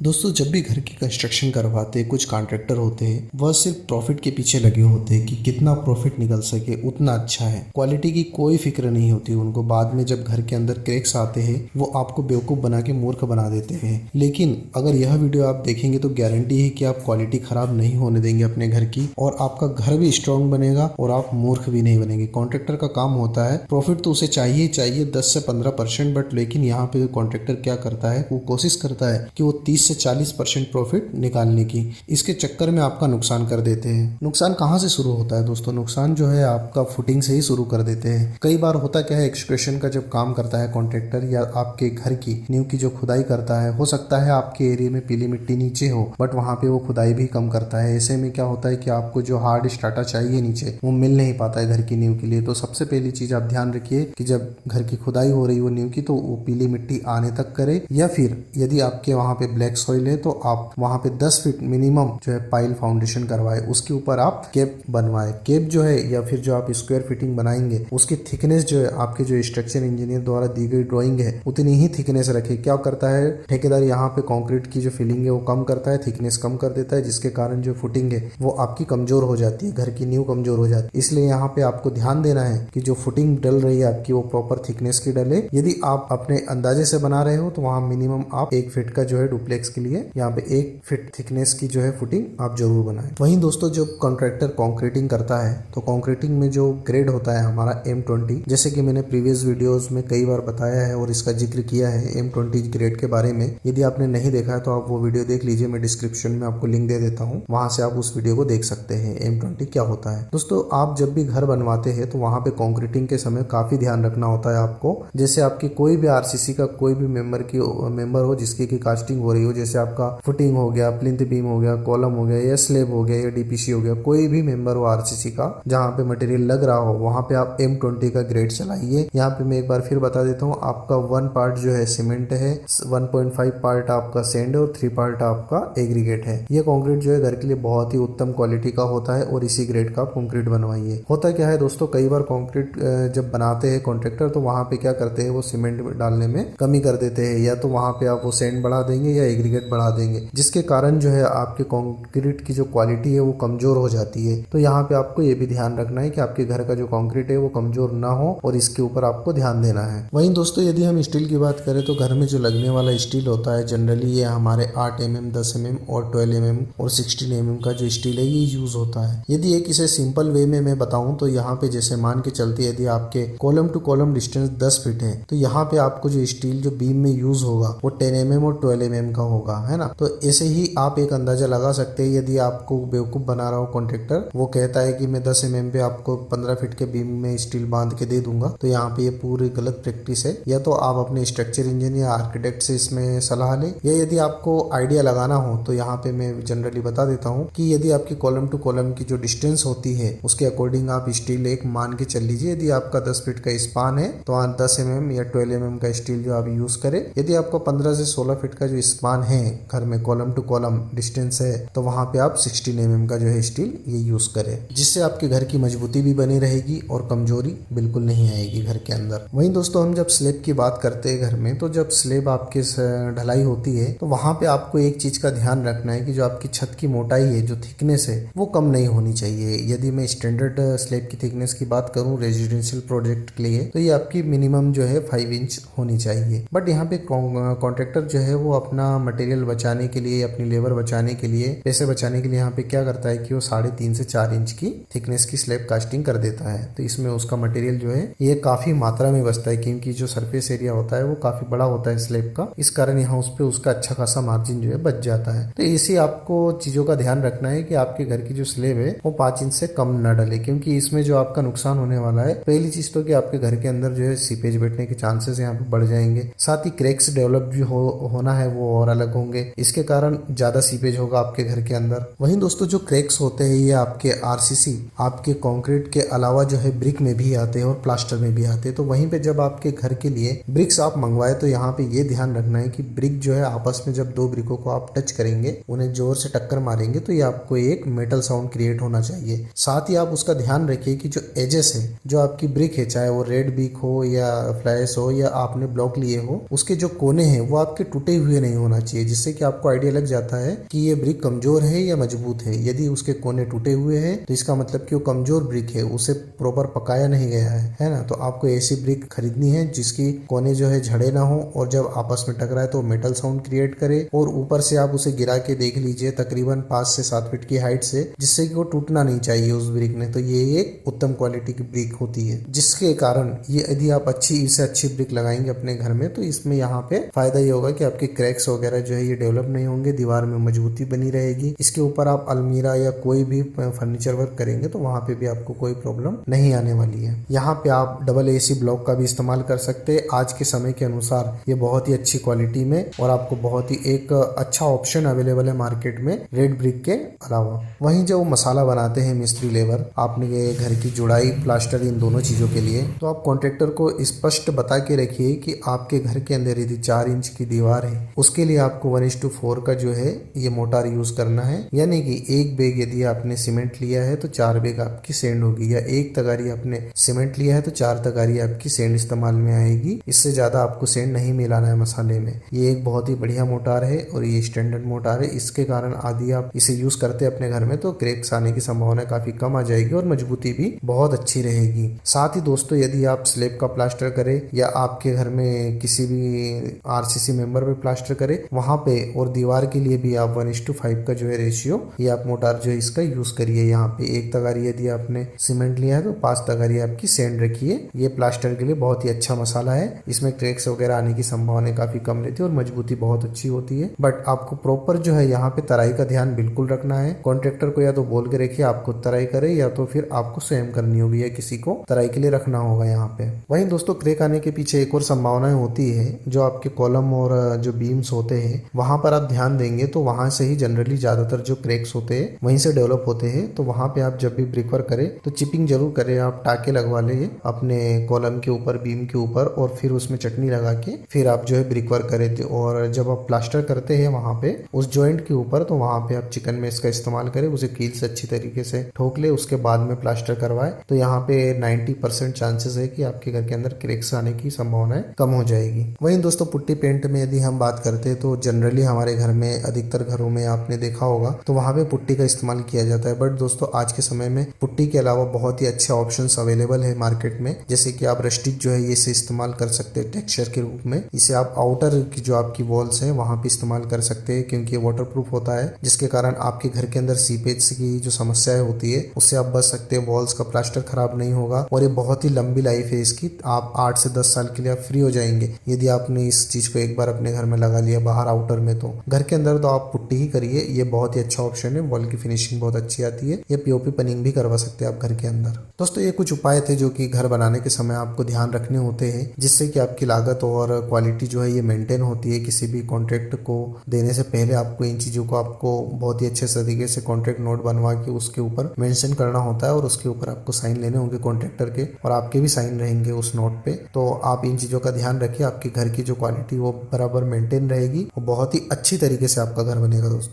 दोस्तों जब भी घर की कंस्ट्रक्शन करवाते कुछ कॉन्ट्रैक्टर होते हैं वह सिर्फ प्रॉफिट के पीछे लगे होते हैं कि कितना प्रॉफिट निकल सके उतना अच्छा है। क्वालिटी की कोई फिक्र नहीं होती उनको। बाद में जब घर के अंदर क्रैक्स आते हैं वो आपको बेवकूफ़ बना के मूर्ख बना देते हैं। लेकिन अगर यह वीडियो आप देखेंगे तो गारंटी है कि आप क्वालिटी खराब नहीं होने देंगे अपने घर की, और आपका घर भी स्ट्रांग बनेगा और आप मूर्ख भी नहीं बनेंगे। कॉन्ट्रैक्टर का काम होता है प्रॉफिट तो उसे चाहिए चाहिए 10 से 15%, बट लेकिन यहाँ पे कॉन्ट्रैक्टर क्या करता है, वो कोशिश करता है कि वो 30 से 40% प्रॉफिट निकालने की। इसके चक्कर में आपका नुकसान कर देते हैं। नुकसान कहाँ से शुरू होता है दोस्तों? नुकसान जो है आपका फुटिंग से ही शुरू कर देते हैं। कई बार होता क्या है, एक्सक्वेशन का जब काम करता है कॉन्ट्रैक्टर या आपके घर की नींव की जो खुदाई करता है, हो सकता है आपके एरिया में पीली मिट्टी नीचे हो बट वहाँ पे वो खुदाई भी कम करता है। ऐसे में क्या होता है कि आपको जो हार्ड स्ट्राटा चाहिए नीचे वो मिल नहीं पाता है घर की नींव के लिए। तो सबसे पहली चीज आप ध्यान रखिए कि जब घर की खुदाई हो रही हो नींव की तो वो पीली मिट्टी आने तक करे, या फिर यदि आपके वहाँ पे ब्लैक सॉइल है तो आप वहाँ पे 10 फीट मिनिमम जो है पाइल फाउंडेशन करवाए, उसके ऊपर आप केप बनवाए। केप जो है या फिर जो आप स्क्वायर फिटिंग बनाएंगे उसकी थिकनेस जो है आपके जो स्ट्रक्चर इंजीनियर द्वारा दी गई ड्राइंग है उतनी ही थिकनेस रखे। क्या करता है ठेकेदार, यहाँ पे कंक्रीट की जो फिलिंग है वो कम करता है, थिकनेस कम कर देता है, जिसके कारण जो फुटिंग है वो आपकी कमजोर हो जाती है, घर की नींव कमजोर हो जाती है। इसलिए यहाँ पे आपको ध्यान देना है कि जो फुटिंग डल रही है आपकी वो प्रॉपर थिकनेस की डले। यदि आप अपने अंदाजे से बना रहे हो तो वहाँ मिनिमम आप 1 फीट का जो है डुप्लेक्स के लिए यहाँ पे 1 फीट थिकनेस की जो है फुटिंग आप जरूर बनाएं। वहीं दोस्तों जब कॉन्ट्रैक्टर कंक्रीटिंग करता है तो कंक्रीटिंग में जो ग्रेड होता है हमारा M20, जैसे कि मैंने प्रीवियस वीडियोस में कई बार बताया है और इसका जिक्र किया है M20 ग्रेड के बारे में। यदि आपने नहीं देखा है तो आप वो वीडियो देख लीजिए, मैं डिस्क्रिप्शन में आपको लिंक दे देता हूँ, वहां से आप उस वीडियो को देख सकते हैं M20 क्या होता है। दोस्तों आप जब भी घर बनवाते हैं तो वहां पे कंक्रीटिंग के समय काफी ध्यान रखना होता है आपको। जैसे आपकी कोई भी RCC का कोई भी मेंबर हो जिसकी की कास्टिंग हो रही हो, जैसे आपका फुटिंग हो गया, प्लिंथ बीम हो गया, कॉलम हो गया या स्लेब हो गया या DPC हो गया, कोई भी मेंबर हो RCC का जहाँ पे मटेरियल लग रहा हो वहां पे आप M20 का ग्रेड चलाइए। यहाँ पे मैं एक बार फिर बता देता हूँ, आपका 1 पार्ट जो है सीमेंट है, 1.5 पार्ट आपका सैंड है और 3 पार्ट आपका एग्रीगेट है। ये कंक्रीट जो है घर के लिए बहुत ही उत्तम क्वालिटी का होता है और इसी ग्रेड का कंक्रीट बनवाइए। होता क्या है दोस्तों, कई बार कंक्रीट जब बनाते हैं कॉन्ट्रैक्टर तो वहां पे क्या करते हैं, वो सीमेंट डालने में कमी कर देते हैं, या तो वहां पे आप वो सैंड बढ़ा देंगे या एग्रीगेट बढ़ा देंगे, जिसके कारण जो है आपके कंक्रीट की जो क्वालिटी है वो कमजोर हो जाती है। तो यहाँ पे आपको ये भी ध्यान रखना है कि आपके घर का जो कंक्रीट है वो कमजोर ना हो और इसके ऊपर आपको ध्यान देना है। वहीं दोस्तों यदि हम स्टील की बात करें तो घर में जो लगने वाला स्टील होता है जनरली ये हमारे 8 mm, 10 mm और 12 mm और 16 mm का जो स्टील है ये यूज होता है। यदि एक इसे सिंपल वे में मैं बताऊं तो यहाँ पे जैसे मान के चलते यदि आपके column two column distance 10 feet है तो यहाँ पे आपको जो स्टील जो बीम में यूज होगा वो 10 mm और 12 mm का होगा, है ना। तो ऐसे ही आप एक अंदाजा लगा सकते हैं। यदि आपको बेवकूफ बना रहा हो कॉन्ट्रैक्टर, वो कहता है कि मैं 10 mm पे आपको 15 फीट के बीम में स्टील बांध के दे दूंगा, तो यहाँ पे ये पूरी गलत प्रैक्टिस है। या तो आप अपने स्ट्रक्चर इंजीनियर आर्किटेक्ट से इसमें सलाह लें, या यदि आपको आइडिया लगाना हो तो यहाँ पे मैं जनरली बता देता हूँ कि यदि आपकी कॉलम टू कॉलम की जो डिस्टेंस होती है उसके अकॉर्डिंग आप स्टील एक मान के चल लीजिए। यदि आपका 10 फीट का स्पान है तो 10 mm या 12 mm का स्टील जो आप यूज करें। यदि आपको 15 से 16 फीट का जो स्पान है घर में कॉलम टू कॉलम डिस्टेंस है तो वहां पे आप 16 mm का जो है स्टील ये यूज करें, जिससे आपके घर की मजबूती भी बनी रहेगी और कमजोरी बिल्कुल नहीं आएगी घर के अंदर। वहीं दोस्तों हम जब स्लेब की बात करते हैं घर में, तो जब स्लेब आपकी ढलाई होती है तो वहां पे आपको एक चीज का ध्यान रखना है कि जो आपकी छत की मोटाई है, जो थिकनेस है वो कम नहीं होनी चाहिए। यदि मैं स्टैंडर्ड स्लेब की थिकनेस की बात करूं रेजिडेंशियल प्रोजेक्ट के लिए तो ये आपकी मिनिमम जो है 5 इंच होनी चाहिए। बट यहाँ पे कॉन्ट्रैक्टर जो है वो अपना मटेरियल बचाने के लिए, अपनी लेबर बचाने के लिए, पैसे बचाने के लिए यहाँ पे क्या करता है कि वो 3.5 से 4 इंच की थिकनेस की स्लैब कास्टिंग कर देता है। तो इसमें उसका मटेरियल जो है ये काफी मात्रा में बचता है, क्योंकि जो सरफेस एरिया होता है वो काफी बड़ा होता है स्लैब का, इस कारण यहाँ उस पर उसका अच्छा खासा मार्जिन जो है बच जाता है। तो इसी आपको चीजों का ध्यान रखना है कि आपके घर की जो स्लैब है वो 5 इंच से कम न डले, क्योंकि इसमें जो आपका नुकसान होने वाला है, पहली चीज तो कि आपके घर के अंदर जो है सीपेज बैठने के चांसेस यहाँ पे बढ़ जाएंगे, साथ ही क्रैक्स डेवलप जो होना है वो और अलग होंगे, इसके कारण ज्यादा सीपेज होगा आपके घर के अंदर। वहीं दोस्तों जो क्रैक्स होते हैं ये आपके RCC, आपके कंक्रीट के अलावा जो है ब्रिक में भी आते हैं और प्लास्टर में भी आते हैं। तो वहीं पे जब आपके घर के लिए ब्रिक्स आप मंगवाए तो यहाँ पे ये ध्यान रखना है कि ब्रिक जो है आपस में जब 2 ब्रिकों को आप टच करेंगे, उन्हें जोर से टक्कर मारेंगे तो ये आपको एक मेटल साउंड क्रिएट होना चाहिए। साथ ही आप उसका ध्यान रखिए कि जो एजेस है, जो आपकी ब्रिक है, चाहे वो रेड ब्रिक हो या फ्लैश हो या आपने ब्लॉक लिए हो, उसके जो कोने हैं वो आपके टूटे हुए नहीं होना चाहिए, जिससे कि आपको आइडिया लग जाता है कि ये ब्रिक कमजोर है या मजबूत है। यदि उसके कोने टूटे हुए हैं तो इसका मतलब कि वो कमजोर ब्रिक है, उसे प्रॉपर पकाया नहीं गया है ना। तो आपको ऐसी ब्रिक खरीदनी है जिसकी कोने जो है झड़े ना हो और जब आपस में टकराए तो मेटल साउंड क्रिएट करे। और ऊपर से आप उसे गिरा के देख लीजिए तकरीबन 5 से 7 फीट की हाइट से, जिससे कि वो टूटना नहीं चाहिए उस ब्रिक ने। तो ये एक उत्तम क्वालिटी की ब्रिक होती है, जिसके कारण ये यदि आप अच्छी से अच्छी ब्रिक लगाएंगे अपने घर में तो इसमें यहाँ पे फायदा ये होगा कि आपके क्रैक्स वगैरह जो है ये डेवलप नहीं होंगे, दीवार में मजबूती बनी रहेगी। इसके ऊपर आप अलमीरा या कोई भी फर्नीचर वर्क करेंगे तो वहां पे भी आपको कोई प्रॉब्लम नहीं आने वाली है। यहाँ पे आप डबल AC ब्लॉक का भी इस्तेमाल कर सकते हैं। आज के समय के अनुसार ये बहुत ही अच्छी क्वालिटी में और आपको बहुत ही एक अच्छा ऑप्शन अवेलेबल है मार्केट में रेड ब्रिक के अलावा। वहीं जो मसाला बनाते हैं मिस्त्री लेबर, आपने ये घर की जुड़ाई प्लास्टर इन दोनों चीजों के लिए, तो आप कॉन्ट्रेक्टर को स्पष्ट बता के रखिए कि आपके घर के अंदर यदि 4 इंच की दीवार है उसके लिए आपको 1:4 का जो है ये मोटार यूज करना है। यानी कि एक बैग यदि आपने सीमेंट लिया है तो 4 बैग आपकी सेंड होगी, या एक तगारी आपने सीमेंट लिया है तो 4 तगारी आपकी सेंड इस्तेमाल में आएगी। इससे ज्यादा आपको सेंड नहीं मिलाना है मसाले में। ये एक बहुत ही बढ़िया मोटार है और ये स्टैंडर्ड मोटार है। इसके कारण यदि आप इसे यूज करते हैं अपने घर में तो क्रैक्स आने की संभावना काफी कम आ जाएगी और मजबूती भी बहुत अच्छी रहेगी। साथ ही दोस्तों यदि आप स्लैब का प्लास्टर करें या आपके घर में किसी भी RCC मेंबर पे प्लास्टर करें वहां पे, और दीवार के लिए भी आप 1:5 का जो है रेशियो ये आप मोटार जो है इसका यूज करिए। यहाँ पे एक तगारी यदि आपने सीमेंट लिया है तो 5 तगारी आपकी सेंड रखिए। ये प्लास्टर के लिए बहुत ही अच्छा मसाला है। इसमें क्रैक्स वगैरह आने की संभावना काफी कम रहती है और मजबूती बहुत अच्छी होती है। बट आपको प्रॉपर जो है यहाँ पे तराई का ध्यान बिल्कुल रखना है। कॉन्ट्रेक्टर को या तो बोल के रखिए आप खुद तराई करे, या तो फिर आपको स्वयं करनी होगी या किसी को तराई के लिए रखना होगा यहाँ पे। वहीं दोस्तों क्रैक आने के पीछे एक और संभावनाएं होती है, जो आपके कॉलम और जो बीम्स होते हैं वहां पर आप ध्यान देंगे तो वहां से ही जनरली ज्यादातर जो क्रैक्स होते हैं वहीं से डेवलप होते हैं। तो वहां पे आप जब भी ब्रिक वर्क करें तो चिपिंग जरूर करें, आप टाके लगवा ले अपने कॉलम के ऊपर, बीम के ऊपर, और फिर उसमें चटनी लगा के फिर आप जो है ब्रिक वर्क करें। और जब आप प्लास्टर करते हैं वहां पे उस जॉइंट के ऊपर तो वहां पे आप चिकन में इसका इस्तेमाल करें, उसे कील से अच्छी तरीके से ठोक ले, उसके बाद में प्लास्टर करवाए। तो यहाँ पे 90% चांसेस है कि आपके घर के अंदर क्रैक्स आने की संभावनाएं कम हो जाएगी। वहीं दोस्तों पुट्टी पेंट में यदि हम बात करते हैं तो जनरली हमारे घर में, अधिकतर घरों में आपने देखा होगा तो वहां पे पुट्टी का इस्तेमाल किया जाता है। बट दोस्तों आज के समय में पुट्टी के अलावा बहुत ही अच्छे ऑप्शंस अवेलेबल है मार्केट में, जैसे कि आप रस्टिक जो है ये से इस्तेमाल कर सकते हैं टेक्सचर के रूप में। इसे आप आउटर की जो आपकी वॉल्स है वहां पे इस्तेमाल कर सकते हैं, क्योंकि ये वाटरप्रूफ होता है, जिसके कारण आपके घर के अंदर सीपेज की जो समस्याएं होती है उससे आप बच सकते हैं। वॉल्स का प्लास्टर खराब नहीं होगा और ये बहुत ही लंबी लाइफ है इसकी। आप 8 से 10 साल के लिए आप फ्री हो जाएंगे यदि आपने इस चीज को एक बार अपने घर में लगा लिया। बाहर आउटर में तो घर के अंदर तो आप पुट्टी ही करिए, ये बहुत ही अच्छा ऑप्शन है। वॉल की फिनिशिंग बहुत अच्छी आती है। ये POP पनिंग भी करवा सकते हैं आप घर के अंदर। दोस्तों ये कुछ उपाय थे जो कि घर बनाने के समय आपको ध्यान रखने होते हैं, जिससे कि आपकी लागत और क्वालिटी जो है ये मेंटेन होती है। किसी भी कॉन्ट्रैक्ट को देने से पहले आपको इन चीजों को आपको बहुत ही अच्छे तरीके से कॉन्ट्रैक्ट नोट बनवा के उसके ऊपर मेंशन करना होता है और उसके ऊपर आपको साइन लेने होंगे कॉन्ट्रैक्टर के, और आपके भी साइन रहेंगे उस नोट पे। तो आप इन चीजों का ध्यान रखिए, आपके घर की जो क्वालिटी वो बराबर मेंटेन रहेगी और बहुत ही अच्छी तरीके से आपका घर बनेगा दोस्तों।